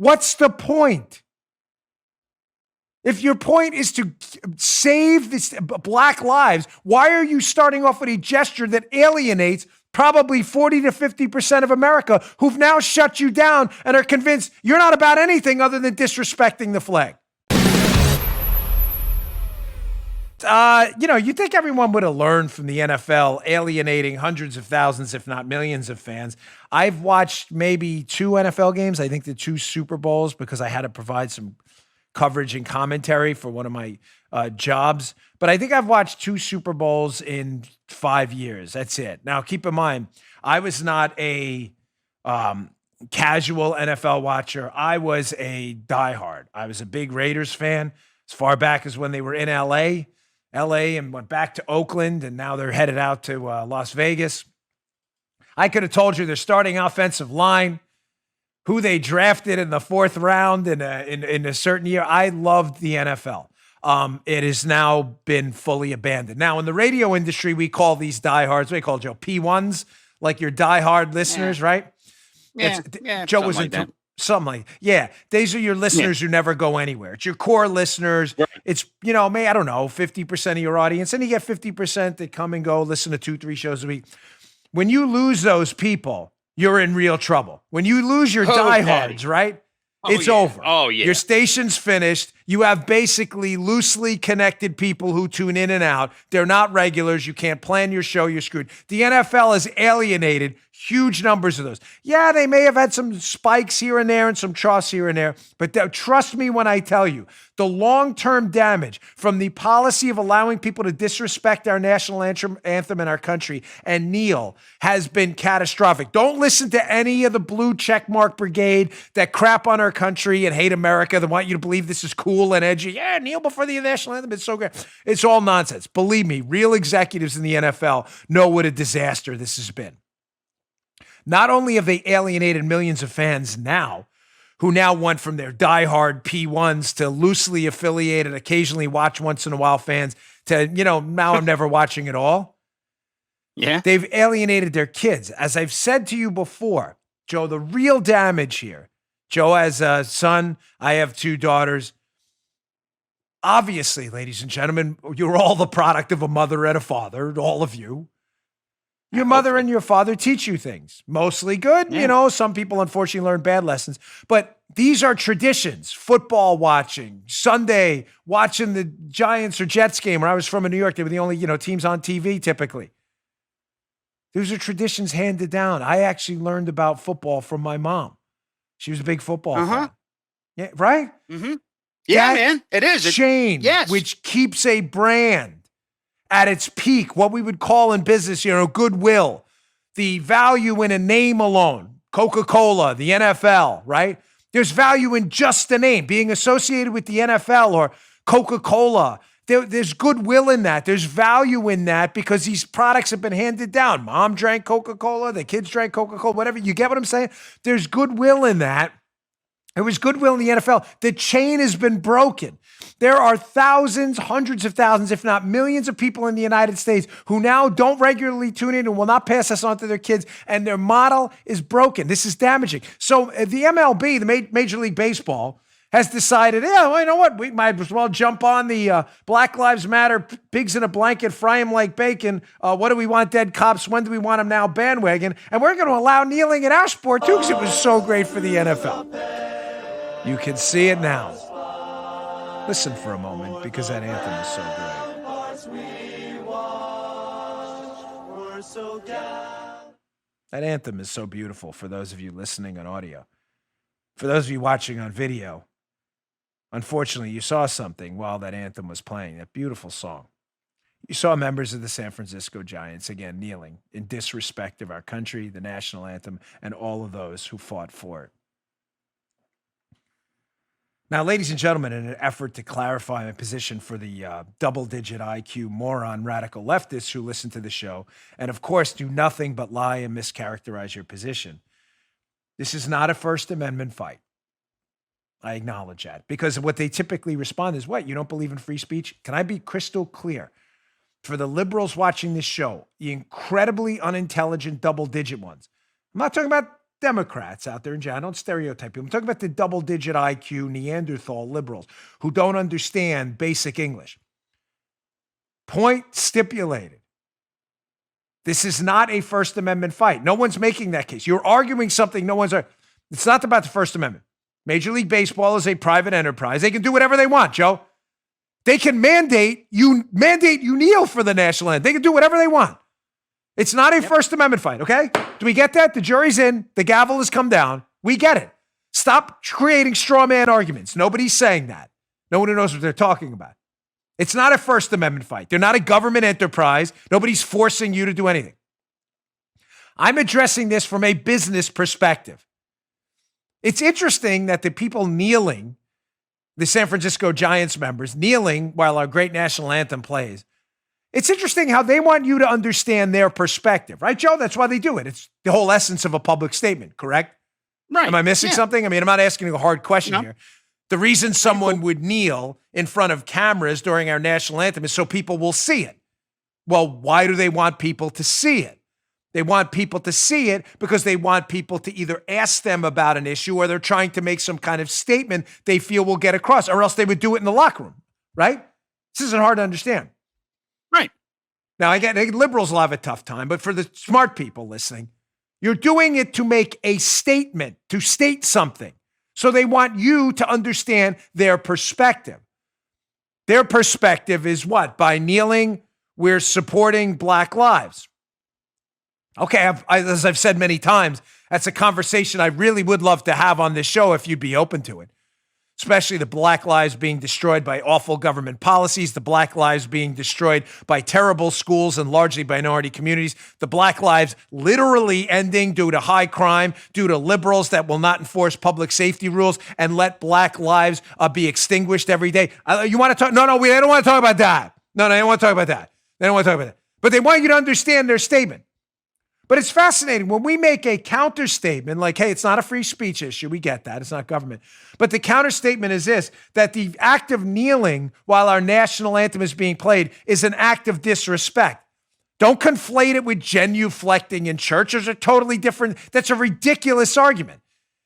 What's the point? If your point is to save this black lives, why are you starting off with a gesture that alienates probably 40 to 50% of America who've now shut you down and are convinced you're not about anything other than disrespecting the flag? You think everyone would have learned from the NFL alienating hundreds of thousands, if not millions of fans. I've watched maybe 2 NFL games. I think the 2 Super Bowls because I had to provide some coverage and commentary for one of my jobs. But I think I've watched 2 Super Bowls in 5 years. That's it. Now, keep in mind, I was not a casual NFL watcher. I was a diehard. I was a big Raiders fan as far back as when they were in LA and went back to Oakland, and now they're headed out to Las Vegas. I could have told you their starting offensive line, who they drafted in the 4th round in a certain year. I loved the NFL. It has now been fully abandoned. Now, in the radio industry, we call these diehards, what do you call it, Joe? P1s, like your diehard listeners, right? Yeah, Joe was into something like, these are your listeners who never go anywhere. It's your core listeners. Right. It's, I don't know, 50% of your audience, and you get 50% that come and go, listen to 2-3 shows a week. When you lose those people, you're in real trouble. When you lose your diehards, right? It's over. Oh, yeah. Your station's finished. You have basically loosely connected people who tune in and out. They're not regulars. You can't plan your show. You're screwed. The NFL has alienated huge numbers of those. Yeah, they may have had some spikes here and there and some troughs here and there, but trust me when I tell you, the long-term damage from the policy of allowing people to disrespect our national anthem in our country and kneel has been catastrophic. Don't listen to any of the blue checkmark brigade that crap on our country and hate America, that want you to believe this is cool and edgy. Yeah, kneel before the national anthem. It's so great. It's all nonsense. Believe me, real executives in the NFL know what a disaster this has been. Not only have they alienated millions of fans now, who now went from their diehard P1s to loosely affiliated, occasionally watch once in a while fans to, now I'm never watching at all. Yeah. They've alienated their kids. As I've said to you before, Joe, the real damage here, Joe has a son, I have 2 daughters. Obviously, ladies and gentlemen, you're all the product of a mother and a father, all of you. Your mother and your father teach you things, mostly good. Yeah. Some people unfortunately learn bad lessons, but these are traditions. Football watching, Sunday watching the Giants or Jets game. Where I was from in New York, they were the only, teams on TV typically. Those are traditions handed down. I actually learned about football from my mom. She was a big football fan. Yeah, right? Mm-hmm. Yeah, man, it is. Change, which keeps a brand at its peak, what we would call in business, goodwill, the value in a name alone, Coca-Cola, the NFL, right? There's value in just the name, being associated with the NFL or Coca-Cola. There's goodwill in that. There's value in that because these products have been handed down. Mom drank Coca-Cola, the kids drank Coca-Cola, whatever. You get what I'm saying? There's goodwill in that. There was goodwill in the NFL. The chain has been broken. There are thousands, hundreds of thousands, if not millions of people in the United States who now don't regularly tune in and will not pass this on to their kids, and their model is broken. This is damaging. So the MLB, the Major League Baseball, has decided, you know what? We might as well jump on the Black Lives Matter, pigs in a blanket, fry them like bacon. What do we want, dead cops? When do we want them now? Bandwagon. And we're going to allow kneeling in our sport, too, because it was so great for the NFL. You can see it now. Listen for a moment, because that anthem is so great. That anthem is so beautiful for those of you listening on audio. For those of you watching on video, unfortunately, you saw something while that anthem was playing, that beautiful song. You saw members of the San Francisco Giants, again, kneeling in disrespect of our country, the national anthem, and all of those who fought for it. Now, ladies and gentlemen, in an effort to clarify my position for the double-digit IQ moron radical leftists who listen to the show, and of course do nothing but lie and mischaracterize your position, this is not a First Amendment fight. I acknowledge that. Because what they typically respond is, what, you don't believe in free speech? Can I be crystal clear? For the liberals watching this show, the incredibly unintelligent double-digit ones, I'm not talking about Democrats out there in general. I don't stereotype people. I'm talking about the double-digit IQ Neanderthal liberals who don't understand basic English. Point stipulated. This is not a First Amendment fight. No one's making that case. You're arguing something no one's. It's not about the First Amendment. Major League Baseball is a private enterprise. They can do whatever they want, Joe. They can mandate you kneel for the national anthem. They can do whatever they want. It's not a First Amendment fight, okay? Do we get that? The jury's in. The gavel has come down. We get it. Stop creating straw man arguments. Nobody's saying that. No one knows what they're talking about. It's not a First Amendment fight. They're not a government enterprise. Nobody's forcing you to do anything. I'm addressing this from a business perspective. It's interesting that the people kneeling, the San Francisco Giants members, kneeling while our great national anthem plays, it's interesting how they want you to understand their perspective, right, Joe? That's why they do it. It's the whole essence of a public statement, correct? Right. Am I missing something? I mean, I'm not asking you a hard question here. The reason someone would kneel in front of cameras during our national anthem is so people will see it. Well, why do they want people to see it? They want people to see it because they want people to either ask them about an issue or they're trying to make some kind of statement they feel will get across, or else they would do it in the locker room, right? This isn't hard to understand. Right. Now, I get liberals will have a tough time, but for the smart people listening, you're doing it to make a statement, to state something. So they want you to understand their perspective. Their perspective is what? By kneeling, we're supporting Black lives. Okay, as I've said many times, that's a conversation I really would love to have on this show if you'd be open to it. Especially the Black lives being destroyed by awful government policies, the Black lives being destroyed by terrible schools and largely minority communities, the Black lives literally ending due to high crime, due to liberals that will not enforce public safety rules and let Black lives be extinguished every day. You want to talk? No, they don't want to talk about that. No, they don't want to talk about that. They don't want to talk about that. But they want you to understand their statement. But it's fascinating when we make a counter statement like, hey, it's not a free speech issue. We get that. It's not government. But the counter statement is this, that the act of kneeling while our national anthem is being played is an act of disrespect. Don't conflate it with genuflecting in church. Those are totally different. That's a ridiculous argument.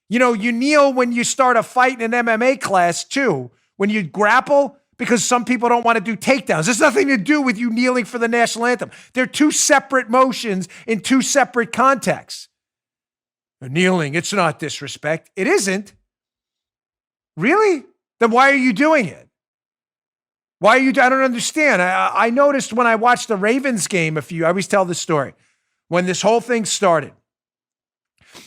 You know, you kneel when you start a fight in an MMA class too. When you grapple, because some people don't want to do takedowns. There's nothing to do with you kneeling for the national anthem. They're two separate motions in two separate contexts. Kneeling, it's not disrespect. It isn't. Really? Then why are you doing it? Why are you? I don't understand. I noticed when I watched the Ravens game I always tell this story. When this whole thing started,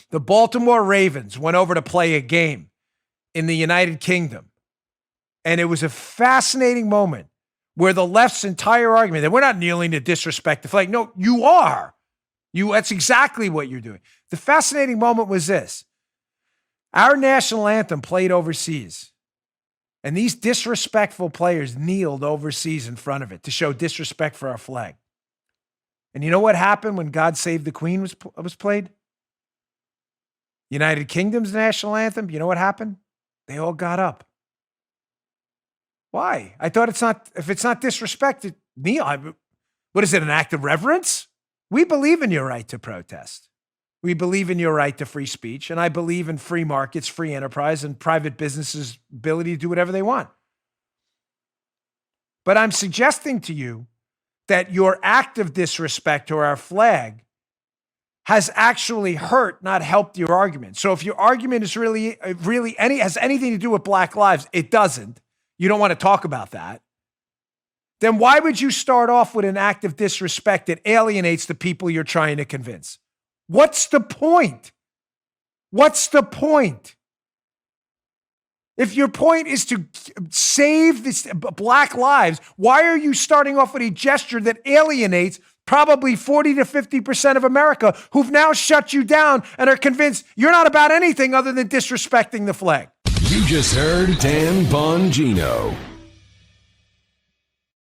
the Baltimore Ravens went over to play a game in the United Kingdom. And it was a fascinating moment where the left's entire argument that we're not kneeling to disrespect the flag. No, you are. That's exactly what you're doing. The fascinating moment was this. Our national anthem played overseas. And these disrespectful players kneeled overseas in front of it to show disrespect for our flag. And you know what happened when God Save the Queen was played? United Kingdom's national anthem, you know what happened? They all got up. Why? I thought if it's not disrespect, kneel. What is it, an act of reverence? We believe in your right to protest. We believe in your right to free speech, and I believe in free markets, free enterprise, and private businesses' ability to do whatever they want. But I'm suggesting to you that your act of disrespect to our flag has actually hurt, not helped your argument. So if your argument is really has anything to do with Black lives, it doesn't. You don't want to talk about that. Then why would you start off with an act of disrespect that alienates the people you're trying to convince? What's the point? What's the point? If your point is to save this Black lives, why are you starting off with a gesture that alienates probably 40 to 50% of America who've now shut you down and are convinced you're not about anything other than disrespecting the flag? You just heard Dan Bongino.